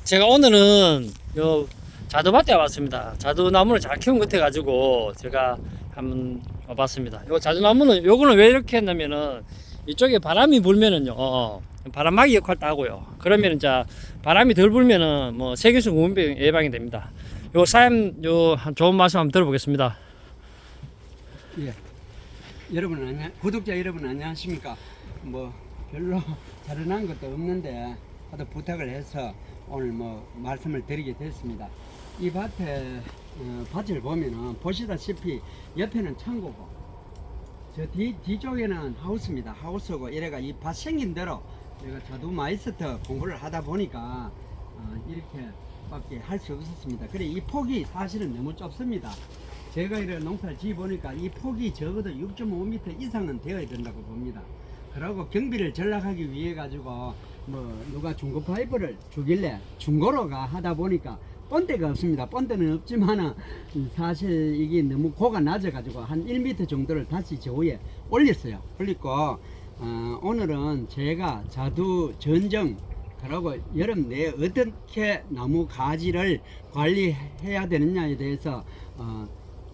제가 오늘은 요 자두밭에 왔습니다. 자두나무를 잘 키운 것 같아가지고 제가 한번 와봤습니다. 요 자두나무는 요거는 왜 이렇게 했냐면은 이쪽에 바람이 불면은요, 바람막이 역할도 하고요. 그러면은 자 바람이 덜 불면은 뭐 세균성 구분병 예방이 됩니다. 요 사장님 요 좋은 말씀 한번 들어보겠습니다. 예. 여러분 구독자 여러분 안녕하십니까? 뭐 별로 자른한 것도 없는데 하도 부탁을 해서 오늘 뭐 말씀을 드리게 됐습니다. 이 밭에 밭을 보면은 보시다시피 옆에는 창고고 저 뒤쪽에는 하우스입니다. 하우스고 이래가 이 밭 생긴 대로 제가 자두 마이스터 공부를 하다 보니까 이렇게밖에 할 수 없었습니다. 그래 이 폭이 사실은 너무 좁습니다. 제가 이런 농사를 지어 보니까 이 폭이 적어도 6.5m 이상은 되어야 된다고 봅니다. 그리고 경비를 전락하기 위해 가지고 뭐 누가 중고 파이프를 주길래 중고로가 하다 보니까 본대가 없습니다. 본대는 없지만은 사실 이게 너무 고가 낮아 가지고 한 1m 정도를 다시 저 위에 올렸어요. 올리고 오늘은 제가 자두 전정 그리고 여름 내에 어떻게 나무 가지를 관리해야 되느냐에 대해서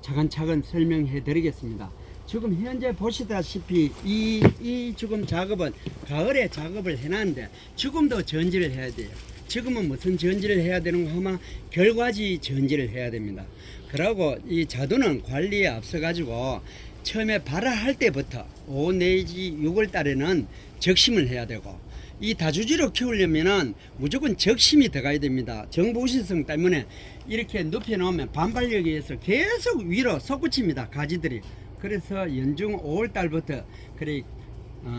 차근차근 설명해 드리겠습니다. 지금 현재 보시다시피 이 지금 작업은 가을에 작업을 해놨는데 지금도 전지를 해야 돼요. 지금은 무슨 전지를 해야 되는가 하면 결과지 전지를 해야 됩니다. 그리고 이 자두는 관리에 앞서 가지고 처음에 발화할 때부터 5 내지 6월 달에는 적심을 해야 되고 이 다주지로 키우려면은 무조건 적심이 들어가야 됩니다. 정보시성 때문에 이렇게 눕혀 놓으면 반발력에 의해서 계속 위로 솟구칩니다. 가지들이. 그래서 연중 5월 달부터 그래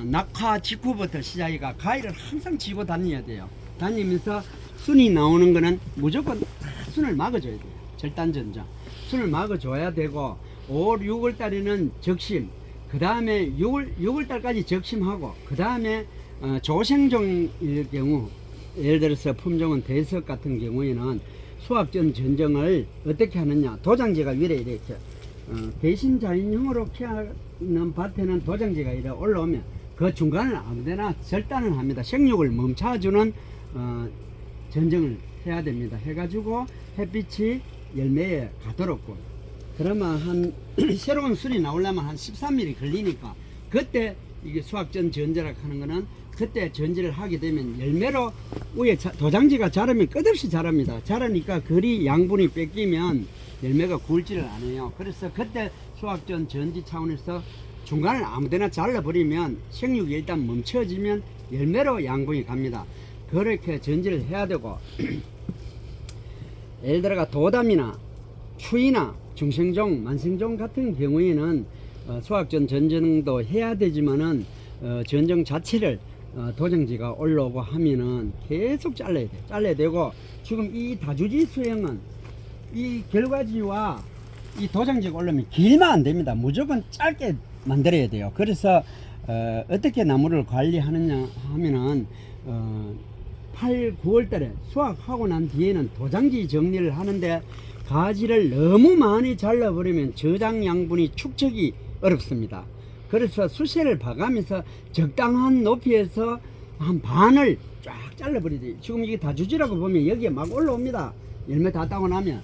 낙화 직후부터 시작해가 가위를 항상 쥐고 다녀야 돼요. 다니면서 순이 나오는 거는 무조건 순을 막아줘야 돼요. 절단전자 순을 막아줘야 되고 5월 6월 달에는 적심, 그 다음에 6월 달까지 적심하고 그 다음에 조생종일 경우 예를 들어서 품종은 대석 같은 경우에는 수확전 전정을 어떻게 하느냐, 도장지가 위에 이렇게 대신 자연형으로 피하는 밭에는 도장지가 이렇게 올라오면 그 중간을 아무데나 절단을 합니다. 생육을 멈춰주는 전정을 해야 됩니다. 해가지고 햇빛이 열매에 가도록. 그러면 한 새로운 순이 나오려면 한 13mm 걸리니까 그때 이게 수확전 전제라 하는 거는 그때 전지를 하게 되면 열매로 위에 도장지가 자라면 끝없이 자랍니다. 자라니까 그리 양분이 뺏기면 열매가 굵지를 않아요. 그래서 그때 수확전 전지 차원에서 중간을 아무데나 잘라버리면 생육이 일단 멈춰지면 열매로 양분이 갑니다. 그렇게 전지를 해야 되고 예를 들어가 도담이나 추이나 중생종, 만생종 같은 경우에는 수확전 전정도 해야 되지만은 전정 자체를 도장지가 올라오고 하면은 계속 잘라야 돼. 잘라야 되고 지금 이 다주지 수행은 이 결과지와 이 도장지가 올라오면 길면 안 됩니다. 무조건 짧게 만들어야 돼요. 그래서 어떻게 나무를 관리하느냐 하면은 8, 9월 달에 수확하고 난 뒤에는 도장지 정리를 하는데 가지를 너무 많이 잘라버리면 저장 양분이 축적이 어렵습니다. 그래서 수세를 봐가면서 적당한 높이에서 한 반을 쫙 잘라버리지. 지금 이게 다주지라고 보면 여기에 막 올라옵니다. 열매 다 따고 나면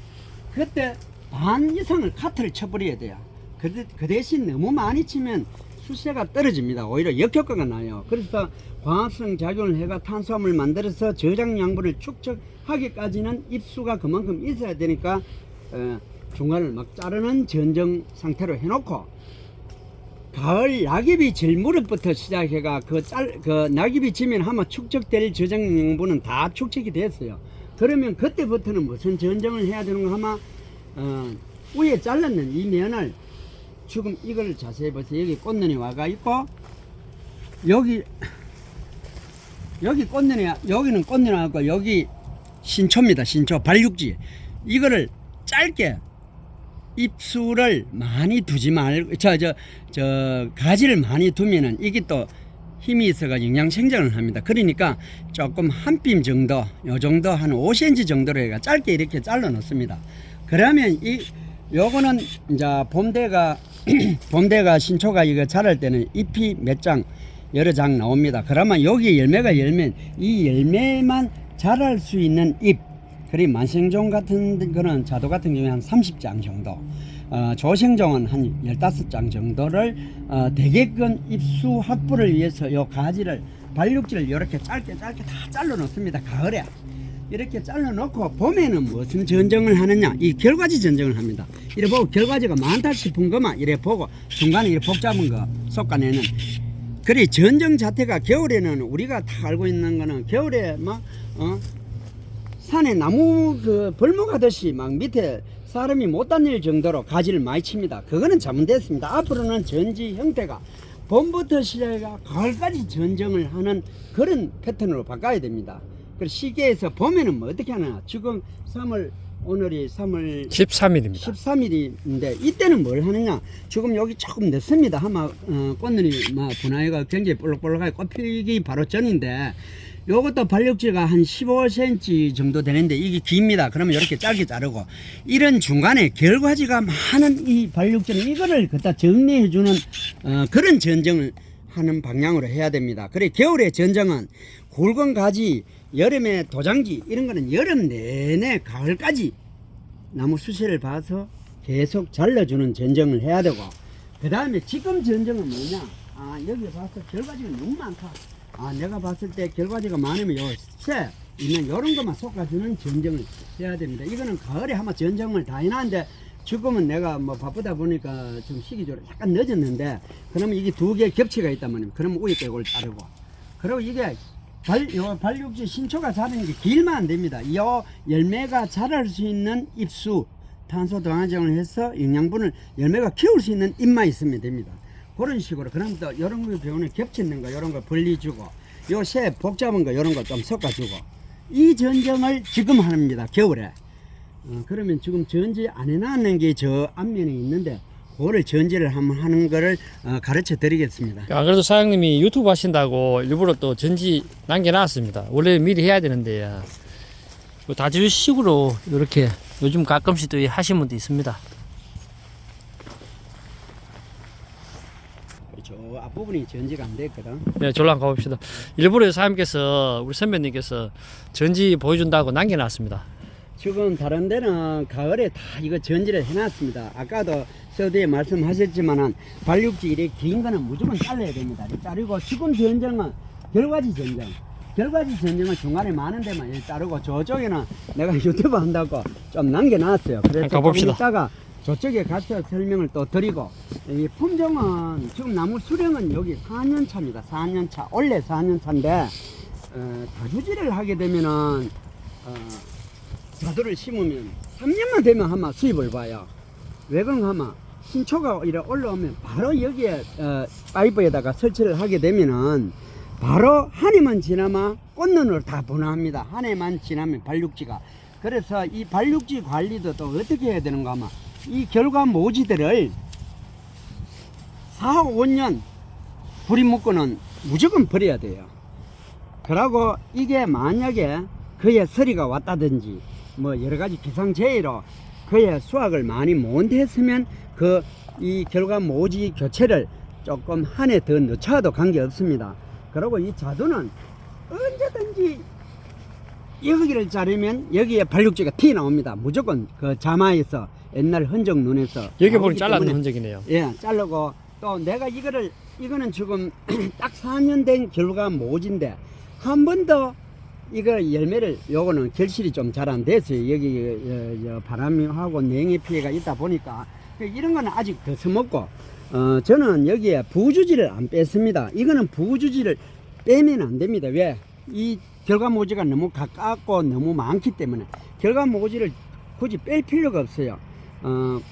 그때 반 이상을 카트를 쳐버려야 돼요. 그 대신 너무 많이 치면 수세가 떨어집니다. 오히려 역효과가 나요. 그래서 광합성 작용을 해가 탄수화물 만들어서 저장 양분을 축적하기까지는 입수가 그만큼 있어야 되니까 중간을 막 자르는 전정 상태로 해놓고 가을 낙엽이 질 무렵부터 시작해가 그 낙엽이 지면 아마 축적될 저장 양분은 다 축적이 됐어요. 그러면 그때부터는 무슨 전정을 해야 되는가 하면 위에 잘랐는 이 면을 지금 이걸 자세히 보세요. 여기 꽃눈이 와가 있고 여기 꽃눈이, 여기는 꽃눈이 와고 여기 신초입니다. 신초 발육지. 이거를 짧게 입수를 많이 두지 말고 가지를 많이 두면은 이게 또 힘이 있어가 영양 생장을 합니다. 그러니까 조금 한 뼘 정도, 요 정도 한 5cm 정도로 해가 짧게 이렇게 잘라 놓습니다. 그러면 요거는 이제 봄대가 신초가 이거 자랄 때는 잎이 몇 장 여러 장 나옵니다. 그러면 여기 열매가 열면 이 열매만 자랄 수 있는 잎, 그리고 만생종 같은 거는 자두 같은 경우에 한 30장 정도, 조생종은 한 15장 정도를 대개근 잎수 확보를 위해서 요 가지를 발육지를 이렇게 짧게 다 잘라 놓습니다. 가을에 이렇게 잘라 놓고 봄에는 무슨 전정을 하느냐, 이 결과지 전정을 합니다. 이래 보고 결과지가 많다 싶은 것만 이래 보고 중간에 이래 복잡한 거 솎아내는. 그리 전정 자태가 겨울에는 우리가 다 알고 있는 거는 겨울에 막 산에 나무 그 벌목하듯이 막 밑에 사람이 못 다닐 정도로 가지를 많이 칩니다. 그거는 잘못됐습니다. 앞으로는 전지 형태가 봄부터 시작해서 가을까지 전정을 하는 그런 패턴으로 바꿔야 됩니다. 그 시기에서 봄에는 뭐 어떻게 하나, 지금 오늘이 3월 13일입니다. 13일인데 이때는 뭘 하느냐, 지금 여기 조금 늦습니다. 아마 꽃눈이 막 분화해가 굉장히 볼록볼록하게 꽃피기 바로 전인데, 요것도 발육지가 한 15cm 정도 되는데 이게 깁니다. 그러면 이렇게 짧게 자르고, 이런 중간에 결과지가 많은 이 발육지는 이거를 갖다 정리해주는 그런 전정을 하는 방향으로 해야 됩니다. 그래 겨울에 전정은 굵은 가지, 여름에 도장지 이런 거는 여름 내내 가을까지 나무 수세를 봐서 계속 잘라주는 전정을 해야 되고, 그 다음에 지금 전정은 뭐냐, 여기 봐서 결과지가 너무 많다, 내가 봤을 때 결과지가 많으면 요 새 있는 요런 것만 솎아주는 전정을 해야 됩니다. 이거는 가을에 아마 전정을 다 해놨는데 지금은 내가 뭐 바쁘다 보니까 좀 시기적으로 약간 늦었는데, 그러면 이게 두 개 겹치가 있다면 그러면 위에 거 이걸 자르고, 그리고 이게 발육지 신초가 자라는 게 길면 안 됩니다. 이 열매가 자랄 수 있는 잎수, 탄소 동화정을 해서 영양분을 열매가 키울 수 있는 잎만 있으면 됩니다. 그런 식으로. 그럼 또 이런 거 배우는 겹치는 거 이런 거 벌리주고, 요 새 복잡한 거 이런 거 좀 섞어주고, 이 전정을 지금 합니다. 겨울에. 그러면 지금 전지 안 해놨는 게 저 앞면에 있는데, 그거를 전지를 한번 하는 거를 가르쳐 드리겠습니다. 안 그래도 사장님이 유튜브 하신다고 일부러 또 전지 남겨놨습니다. 원래 미리 해야 되는데 다주식으로 이렇게 요즘 가끔씩 또 하시는 분도 있습니다. 저 앞부분이 전지가 안 됐거든. 네, 졸라 가봅시다. 일부러 사장님께서, 우리 선배님께서 전지 보여준다고 남겨놨습니다. 지금 다른 데는 가을에 다 이거 전지를 해놨습니다. 아까도 서두에 말씀하셨지만은 발육지 이렇게 긴 거는 무조건 잘라야 됩니다. 자르고, 지금 전정은 결과지 전정. 결과지 전정은 중간에 많은 데만 자르고, 저쪽에는 내가 유튜브 한다고 좀 남겨놨어요. 그래서 가봅시다. 이따가 저쪽에 가서 설명을 또 드리고, 이 품종은 지금 나무 수령은 여기 4년 차입니다. 4년 차. 원래 4년 차인데 다주지를 하게 되면은 자두를 심으면 3년만 되면 아마 수입을 봐요. 왜 그런가 하면 신초가 이래 올라오면 바로 여기에 파이프에다가 설치를 하게 되면은 바로 한 해만 지나면 꽃눈으로 다 분화합니다. 한 해만 지나면 발육지가. 그래서 이 발육지 관리도 또 어떻게 해야 되는가 하면, 이 결과 모지들을 4, 5년 불이 묶고는 무조건 버려야 돼요. 그러고 이게 만약에 그의 서리가 왔다든지 뭐 여러가지 기상재해로 그의 수확을 많이 못했으면 이 결과 모지 교체를 조금 한 해 더 늦춰도 관계없습니다. 그리고 이 자두는 언제든지 여기를 자르면 여기에 발육지가 튀어나옵니다. 무조건 그 자마에서 옛날 흔적 눈에서 여기 보니 잘랐는 흔적이네요. 예, 자르고, 또 내가 이거는 지금 딱 4년 된 결과 모지인데 한 번 더 이거 열매를, 요거는 결실이 좀 잘 안 됐어요. 여기 바람하고 냉해 피해가 있다 보니까 이런 거는 아직 더 써먹고, 저는 여기에 부주지를 안 뺐습니다. 이거는 부주지를 빼면 안 됩니다. 왜? 이 결과 모지가 너무 가깝고 너무 많기 때문에 결과 모지를 굳이 뺄 필요가 없어요.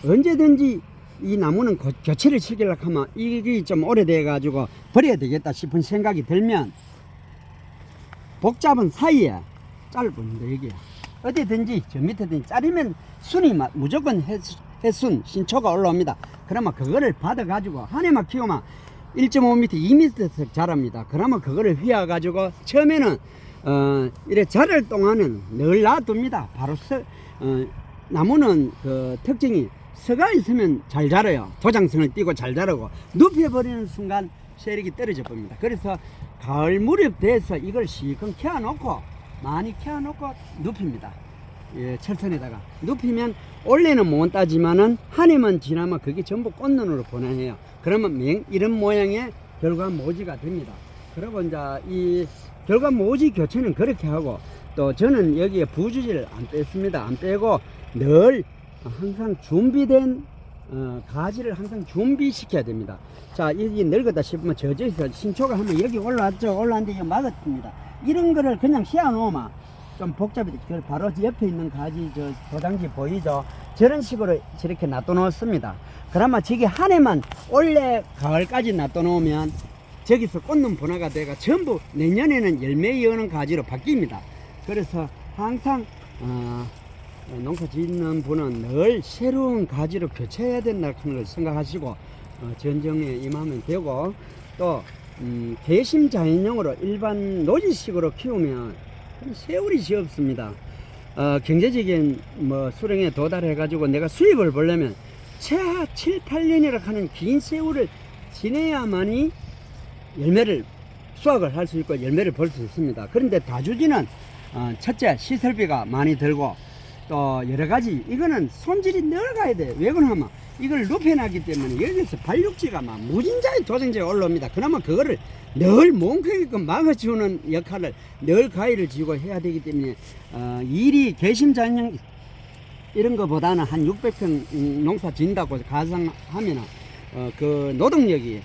언제든지 이 나무는 교체를 시키려고 하면 이게 좀 오래돼 가지고 버려야 되겠다 싶은 생각이 들면 복잡한 사이에 짧은데, 여기 어디든지 저 밑에든지 자르면 순이 무조건 해순 신초가 올라옵니다. 그러면 그거를 받아 가지고 한 해만 키우면 1.5m 2m씩 자랍니다. 그러면 그거를 휘어 가지고 처음에는 이래 자랄 동안은 늘 놔둡니다. 바로 나무는 그 특징이 서가 있으면 잘 자라요. 도장성을 띠고 잘 자라고, 눕혀버리는 순간 세력이 떨어져 봅니다. 그래서 가을 무렵 돼서 이걸 시큰 켜놓고 많이 캐놓고 눕힙니다. 예, 철선에다가 눕히면 원래는 못 따지만은 한 해만 지나면 그게 전부 꽃눈으로 변화해요. 그러면 이런 모양의 결과 모지가 됩니다. 그리고 이제 이 결과 모지 교체는 그렇게 하고, 또 저는 여기에 부주지를 안 뺐습니다. 안 빼고 늘 항상 준비된 가지를 항상 준비시켜야 됩니다. 자, 여기 늙었다 싶으면 저쪽에서 신초가 하면 여기 올라왔죠. 올라왔는데 이거 막았습니다. 이런 거를 그냥 씌워 놓으면 좀 복잡해. 바로 옆에 있는 가지 저 도장지 보이죠? 저런 식으로 저렇게 놔둬 놓습니다. 그러면 저기 한 해만 올해 가을까지 놔둬 놓으면 저기서 꽃눈 분화가 돼가 전부 내년에는 열매 여는 가지로 바뀝니다. 그래서 항상 농사 짓는 분은 늘 새로운 가지로 교체해야 된다는 걸 생각하시고 전정에 임하면 되고, 또 개심 자연용으로 일반 노지식으로 키우면 세월이 없습니다. 경제적인 뭐 수령에 도달해 가지고 내가 수입을 보려면 최하 7, 8년이라 하는 긴 세월을 지내야만이 열매를 수확을 할 수 있고 열매를 볼 수 있습니다. 그런데 다주지는 첫째 시설비가 많이 들고, 또 여러가지 이거는 손질이 늘 가야 돼요. 왜 그러냐면 이걸 눕혀놨기 때문에 여기서 발육지가 막 무진자의 도생제가 올라옵니다. 그러면 그거를 늘 뭉크게끔 막아주는 역할을 늘 가위를 쥐고 해야 되기 때문에 일이 개심자연 이런 거보다는 한 600평 농사 짓는다고 가상하면은 그 노동력이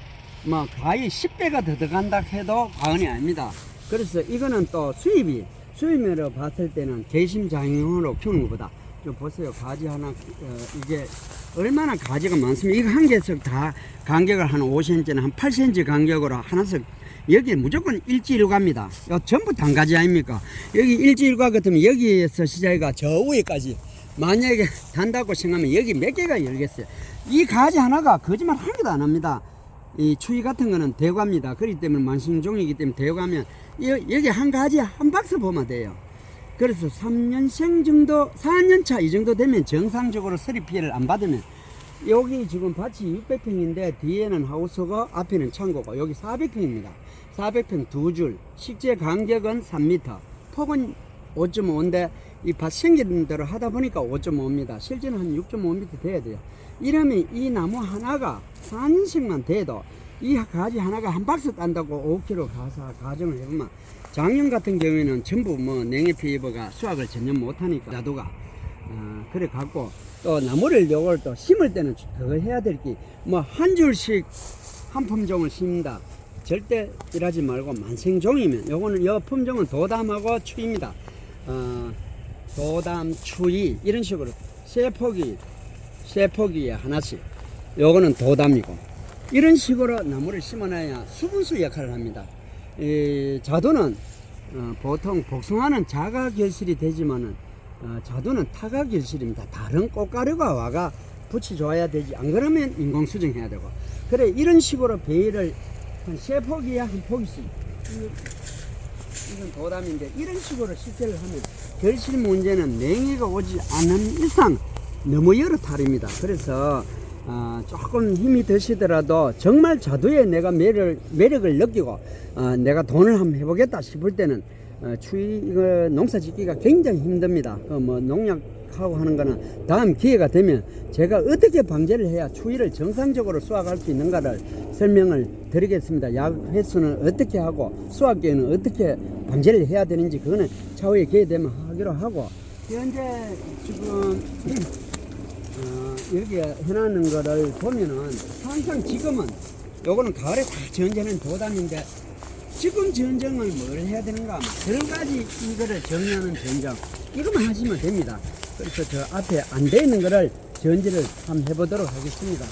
뭐 거의 10배가 더 들어간다 해도 과언이 아닙니다. 그래서 이거는 또 수입으로 봤을 때는 개심자연으로 키우는 것보다, 좀 보세요. 가지 하나 이게 얼마나 가지가 많습니까? 이거 한 개씩 다 간격을 한 5cm나 한 8cm 간격으로 하나씩, 여기에 무조건 일지일과입니다. 전부 단가지 아닙니까? 여기 일지일과 같으면 여기에서 시작해가 저 위에까지 만약에 단다고 생각하면 여기 몇 개가 열겠어요. 이 가지 하나가 거짓말 한 개도 안 합니다. 이 추위 같은 거는 대과입니다. 그렇기 때문에 만신종이기 때문에 대과면 여기 한 가지 한 박스 보면 돼요. 그래서 3년생 정도, 4년차 이 정도 되면 정상적으로 서리 피해를 안 받으면, 여기 지금 밭이 600평인데 뒤에는 하우스고 앞에는 창고고 여기 400평입니다. 400평 두 줄, 식재 간격은 3m, 폭은 5.5인데 이 밭 생기는 대로 하다 보니까 5.5입니다. 실제는 한 6.5m 돼야 돼요. 이러면 이 나무 하나가 4년씩만 돼도 이 가지 하나가 한 박스 딴다고 5kg 가정을 해보면, 작년 같은 경우에는 전부 뭐 냉해 피해가 수확을 전혀 못하니까 자두가 그래 갖고, 또 나무를 요걸 또 심을 때는 그거 해야 될 게 뭐 한 줄씩 한 품종을 심는다 절대 일하지 말고, 만생종이면 요거는 요 품종은 도담하고 추입니다. 도담, 추이 이런 식으로 세 포기에 하나씩, 요거는 도담이고, 이런 식으로 나무를 심어놔야 수분수 역할을 합니다. 이 자두는 보통 복숭아는 자가 결실이 되지만은 자두는 타가 결실입니다. 다른 꽃가루가 와가 붙이 좋아야 되지, 안 그러면 인공 수정해야 되고. 그래, 이런 식으로 베일을 한 세 포기에 한 포기씩, 이건 도담인데 이런 식으로 식재를 하면 결실 문제는 냉해가 오지 않은 이상 너무 여러 탈입니다. 그래서 조금 힘이 드시더라도 정말 자두에 내가 매력을 느끼고 내가 돈을 한번 해보겠다 싶을 때는 이거 농사 짓기가 굉장히 힘듭니다. 뭐 농약하고 하는 거는 다음 기회가 되면 제가 어떻게 방제를 해야 추위를 정상적으로 수확할 수 있는가를 설명을 드리겠습니다. 약 횟수는 어떻게 하고 수확기에는 어떻게 방제를 해야 되는지 그거는 차후에 기회 되면 하기로 하고, 현재 지금 여기 해놨는 거를 보면은 항상 지금은 요거는 가을에 다 전제는 도담인데, 지금 전정을 뭘 해야 되는가 하면 10가지 이거를 정리하는 전정, 이것만 하시면 됩니다. 그래서 저 앞에 안 돼 있는 거를 전지를 한번 해보도록 하겠습니다.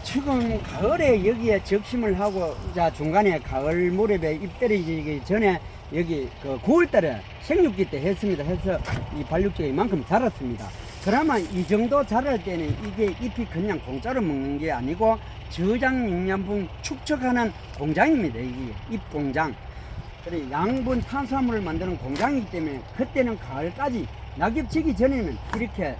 지금 가을에 여기에 적심을 하고, 자 중간에 가을 무렵에 잎 떨어지기 전에 여기 그 9월달에 생육기 때 했습니다. 해서 이 발육제가 이만큼 자랐습니다. 그러면 이 정도 자랄 때는 이게 잎이 그냥 공짜로 먹는 게 아니고 저장 영양분 축적하는 공장입니다. 이게 잎 공장. 그래, 양분 탄수화물을 만드는 공장이기 때문에 그때는 가을까지 낙엽 지기 전에는 이렇게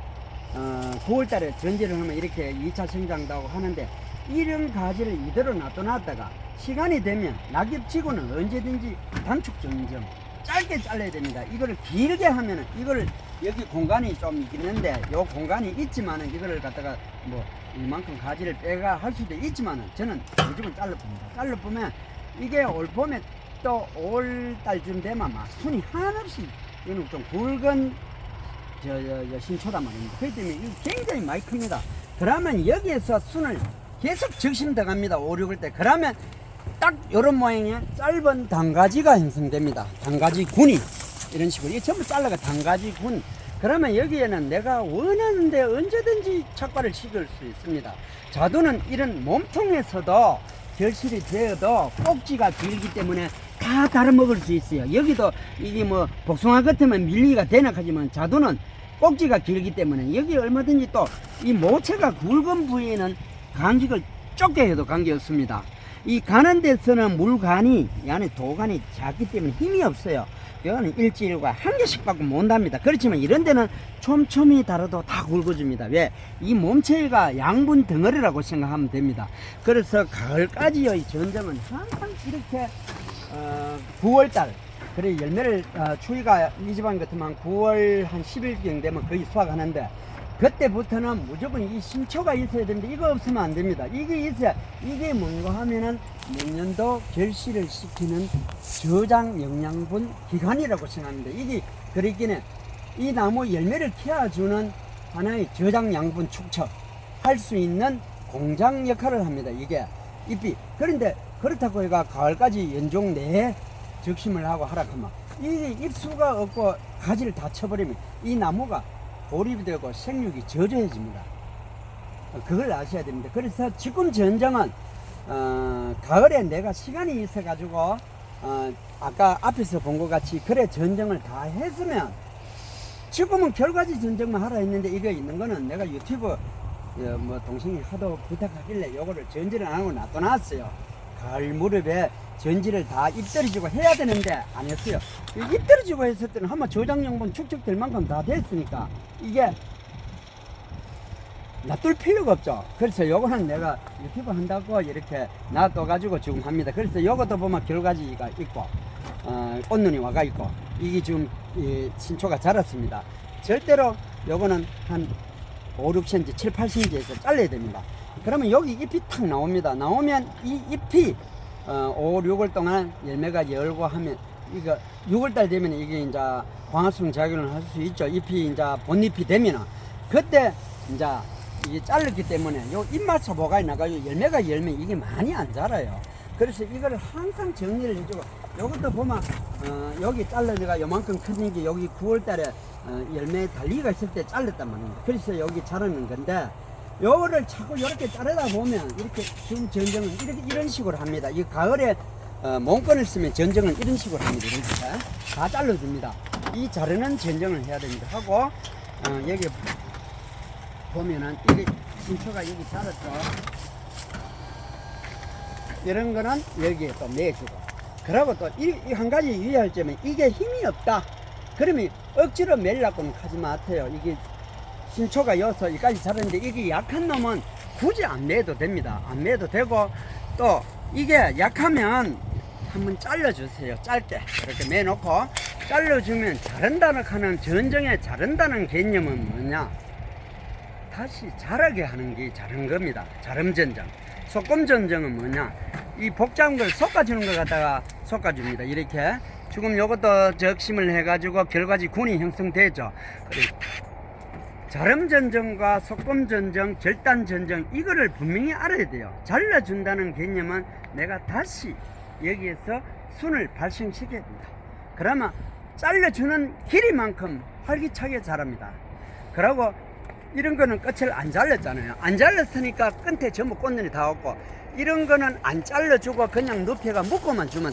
9월달에 전제를 하면 이렇게 2차 성장도 하고 하는데, 이런 가지를 이대로 놔둬놨다가 시간이 되면 낙엽치고는 언제든지 단축 정정 짧게 잘라야 됩니다. 이거를 길게 하면은 이거를 여기 공간이 좀 있는데 요 공간이 있지만은 이거를 갖다가 뭐 이만큼 가지를 빼가 할 수도 있지만은 저는 무조건 잘라봅니다. 잘라보면 이게 올 봄에 또 올 달쯤 되면 막 순이 한없이 이거는 좀 굵은 신초단 말입니다. 그렇기 때문에 이거 굉장히 많이 큽니다. 그러면 여기에서 순을 계속 적심 들어갑니다. 5, 6월 때. 그러면 딱 이런 모양의 짧은 단가지가 형성됩니다. 단가지 군이 이런 식으로 이게 전부 잘라가 단가지 군. 그러면 여기에는 내가 원하는데 언제든지 착과를 시킬 수 있습니다. 자두는 이런 몸통에서도 결실이 되어도 꼭지가 길기 때문에 다 다려 먹을 수 있어요. 여기도 이게 뭐 복숭아 같으면 밀리가 되나 하지만 자두는 꼭지가 길기 때문에 여기 얼마든지 또 이 모체가 굵은 부위에는 간직을 좁게 해도 관계없습니다. 이 가는 데서는 물간이 이 안에 도간이 작기 때문에 힘이 없어요. 이거는 일주일과 한 개씩 밖에 못 답니다. 그렇지만 이런 데는 촘촘히 다뤄도 다 굵어집니다. 왜? 이 몸체가 양분 덩어리라고 생각하면 됩니다. 그래서 가을까지의 이 전정은 항상 이렇게 9월달 그래 열매를 추위가 이 지방 같으면 9월 한 10일경 되면 거의 수확하는데 그때부터는 무조건 이 신초가 있어야 되는데 이거 없으면 안 됩니다. 이게 있어야 이게 뭔가 하면은 내년도 결실을 시키는 저장 영양분 기관이라고 생각합니다. 이게 그랬기는 이 나무 열매를 키워주는 하나의 저장 양분 축적 할 수 있는 공장 역할을 합니다. 이게 잎이 그런데 그렇다고 해가 가을까지 연종 내에 적심을 하고 하락하면 이 잎수가 없고 가지를 다 쳐버리면 이 나무가 고립이 되고 생육이 저조해집니다. 그걸 아셔야 됩니다. 그래서 지금 전정은 가을에 내가 시간이 있어 가지고 아까 앞에서 본 것 같이 그래 전정을 다 했으면 지금은 결과지 전정만 하라 했는데 이거 있는 거는 내가 유튜브 뭐 동생이 하도 부탁하길래 요거를 전지를 안 하고 놔둬놨어요. 가을 무렵에 전지를 다 입떨어지고 해야 되는데 안 했어요. 입떨어지고 했을 때는 한번 저장용분 축적될 만큼 다 됐으니까 이게 놔둘 필요가 없죠. 그래서 요거는 내가 유튜브 한다고 이렇게 놔둬가지고 지금 합니다. 그래서 요것도 보면 결과지가 있고 꽃눈이 와가 있고 이게 지금 신초가 자랐습니다. 절대로 요거는 한 5, 6cm, 7, 8cm에서 잘라야 됩니다. 그러면 여기 잎이 탁 나옵니다. 나오면 이 잎이 5, 6월 동안 열매가 열고 하면 이거 6월달 되면 이게 이제 광합성 작용을 할 수 있죠. 잎이 이제 본잎이 되면은 그때 이제 이게 잘랐기 때문에 요 잎맛 소보가 나가요. 열매가 열면 이게 많이 안 자라요. 그래서 이거를 항상 정리를 해주고 요것도 보면 여기 잘라내가 요만큼 큰 게 여기 9월달에 열매 달리기가 있을 때 잘랐단 말입니다. 그래서 여기 자라는 건데 요거를 자꾸 이렇게 자르다 보면 이렇게 지금 전정은 이런 식으로 합니다. 이 가을에 몸건을 쓰면 전정은 이런 식으로 합니다. 이렇게 다 잘라줍니다. 이 자르는 전정을 해야 됩니다. 하고 여기 보면은 이게 신초가 여기 자랐죠. 이런 거는 여기에 또 내주고 그리고 또 이 한 가지 유의할 점은 이게 힘이 없다. 그러면 억지로 매려고는 하지 마세요. 이게 신초가 여서 여기까지 자랐는데 이게 약한 놈은 굳이 안 매도 됩니다. 안 매도 되고 또 이게 약하면 한번 잘라주세요. 짧게 이렇게 매놓고 잘라주면 자른다는 하는 전정에 자른다는 개념은 뭐냐? 다시 자라게 하는 게 자른 겁니다. 자름 전정. 소금 전정은 뭐냐? 이 복잡한 걸 섞어주는 걸 갖다가 섞어줍니다. 이렇게 지금 요것도 적심을 해가지고 결과지 군이 형성되죠. 자름 전정과 소금 전정, 절단 전정 이거를 분명히 알아야 돼요. 잘라준다는 개념은 내가 다시 여기에서 순을 발생시켜야 됩니다. 그러면 잘라주는 길이만큼 활기차게 자랍니다. 그리고 이런 거는 끝을 안 잘랐잖아요. 안 잘랐으니까 끝에 전부 꽃눈이 다 없고 이런 거는 안 잘라주고 그냥 눕혀가 묶고만 주면